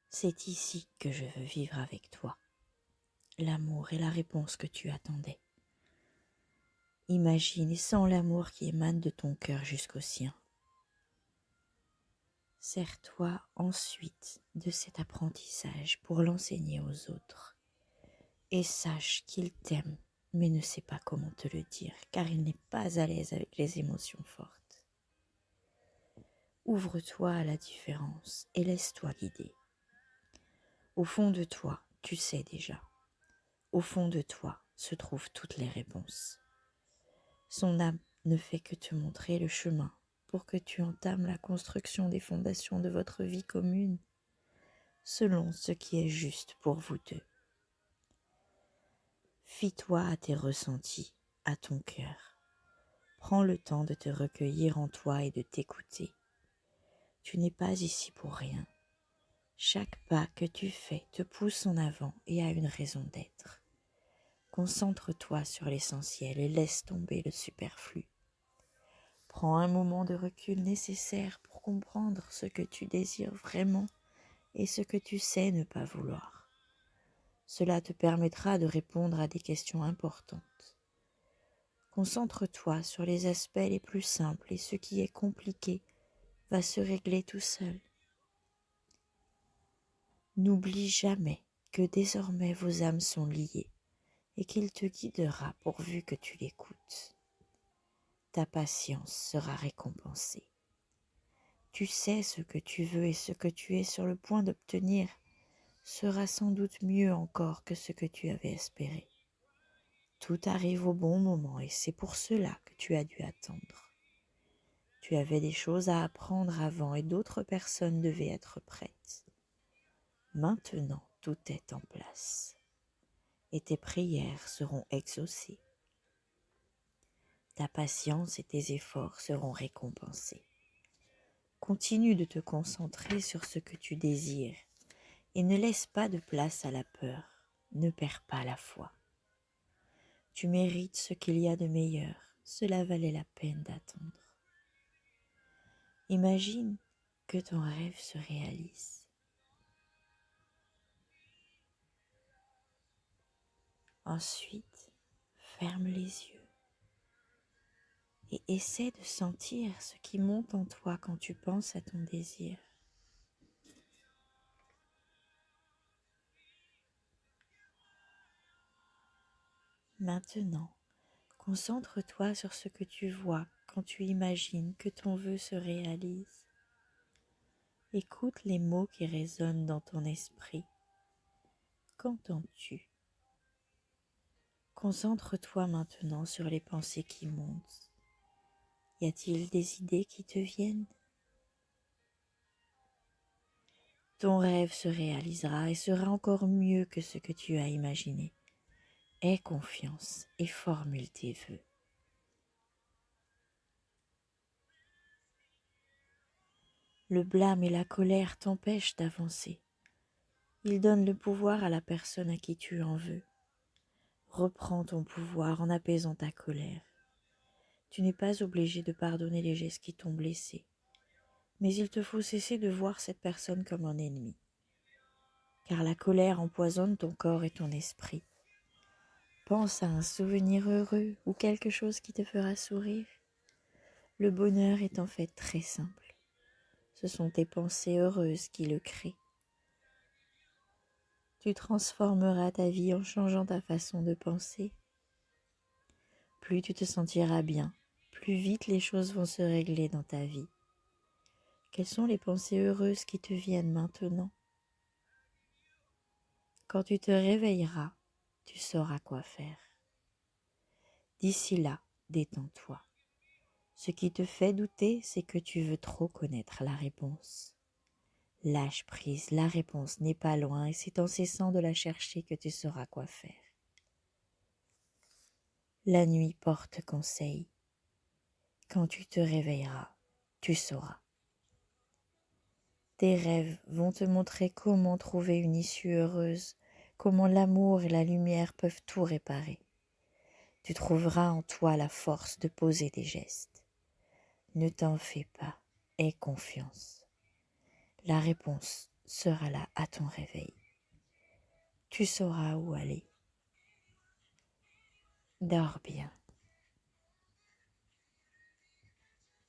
C'est ici que je veux vivre avec toi. L'amour est la réponse que tu attendais. Imagine et sens l'amour qui émane de ton cœur jusqu'au sien. Sers-toi ensuite de cet apprentissage pour l'enseigner aux autres. Et sache qu'il t'aime, mais ne sait pas comment te le dire, car il n'est pas à l'aise avec les émotions fortes. Ouvre-toi à la différence et laisse-toi guider. Au fond de toi, tu sais déjà. Au fond de toi se trouvent toutes les réponses. Son âme ne fait que te montrer le chemin pour que tu entames la construction des fondations de votre vie commune, selon ce qui est juste pour vous deux. Fie-toi à tes ressentis, à ton cœur. Prends le temps de te recueillir en toi et de t'écouter. Tu n'es pas ici pour rien. Chaque pas que tu fais te pousse en avant et a une raison d'être. Concentre-toi sur l'essentiel et laisse tomber le superflu. Prends un moment de recul nécessaire pour comprendre ce que tu désires vraiment et ce que tu sais ne pas vouloir. Cela te permettra de répondre à des questions importantes. Concentre-toi sur les aspects les plus simples et ce qui est compliqué va se régler tout seul. N'oublie jamais que désormais vos âmes sont liées et qu'il te guidera pourvu que tu l'écoutes. Ta patience sera récompensée. Tu sais ce que tu veux et ce que tu es sur le point d'obtenir sera sans doute mieux encore que ce que tu avais espéré. Tout arrive au bon moment et c'est pour cela que tu as dû attendre. Tu avais des choses à apprendre avant et d'autres personnes devaient être prêtes. Maintenant, tout est en place et tes prières seront exaucées. Ta patience et tes efforts seront récompensés. Continue de te concentrer sur ce que tu désires et ne laisse pas de place à la peur. Ne perds pas la foi. Tu mérites ce qu'il y a de meilleur. Cela valait la peine d'attendre. Imagine que ton rêve se réalise. Ensuite, ferme les yeux et essaie de sentir ce qui monte en toi quand tu penses à ton désir. Maintenant, concentre-toi sur ce que tu vois quand tu imagines que ton vœu se réalise. Écoute les mots qui résonnent dans ton esprit. Qu'entends-tu? Concentre-toi maintenant sur les pensées qui montent. Y a-t-il des idées qui te viennent? Ton rêve se réalisera et sera encore mieux que ce que tu as imaginé. Aie confiance et formule tes vœux. Le blâme et la colère t'empêchent d'avancer. Ils donnent le pouvoir à la personne à qui tu en veux. Reprends ton pouvoir en apaisant ta colère. Tu n'es pas obligé de pardonner les gestes qui t'ont blessé, mais il te faut cesser de voir cette personne comme un ennemi, car la colère empoisonne ton corps et ton esprit. Pense à un souvenir heureux ou quelque chose qui te fera sourire. Le bonheur est en fait très simple. Ce sont tes pensées heureuses qui le créent. Tu transformeras ta vie en changeant ta façon de penser. Plus tu te sentiras bien, plus vite les choses vont se régler dans ta vie. Quelles sont les pensées heureuses qui te viennent maintenant? Quand tu te réveilleras, tu sauras quoi faire. D'ici là, détends-toi. Ce qui te fait douter, c'est que tu veux trop connaître la réponse. Lâche prise, la réponse n'est pas loin et c'est en cessant de la chercher que tu sauras quoi faire. La nuit porte conseil. Quand tu te réveilleras, tu sauras. Tes rêves vont te montrer comment trouver une issue heureuse, comment l'amour et la lumière peuvent tout réparer. Tu trouveras en toi la force de poser des gestes. Ne t'en fais pas, aie confiance. La réponse sera là à ton réveil. Tu sauras où aller. Dors bien.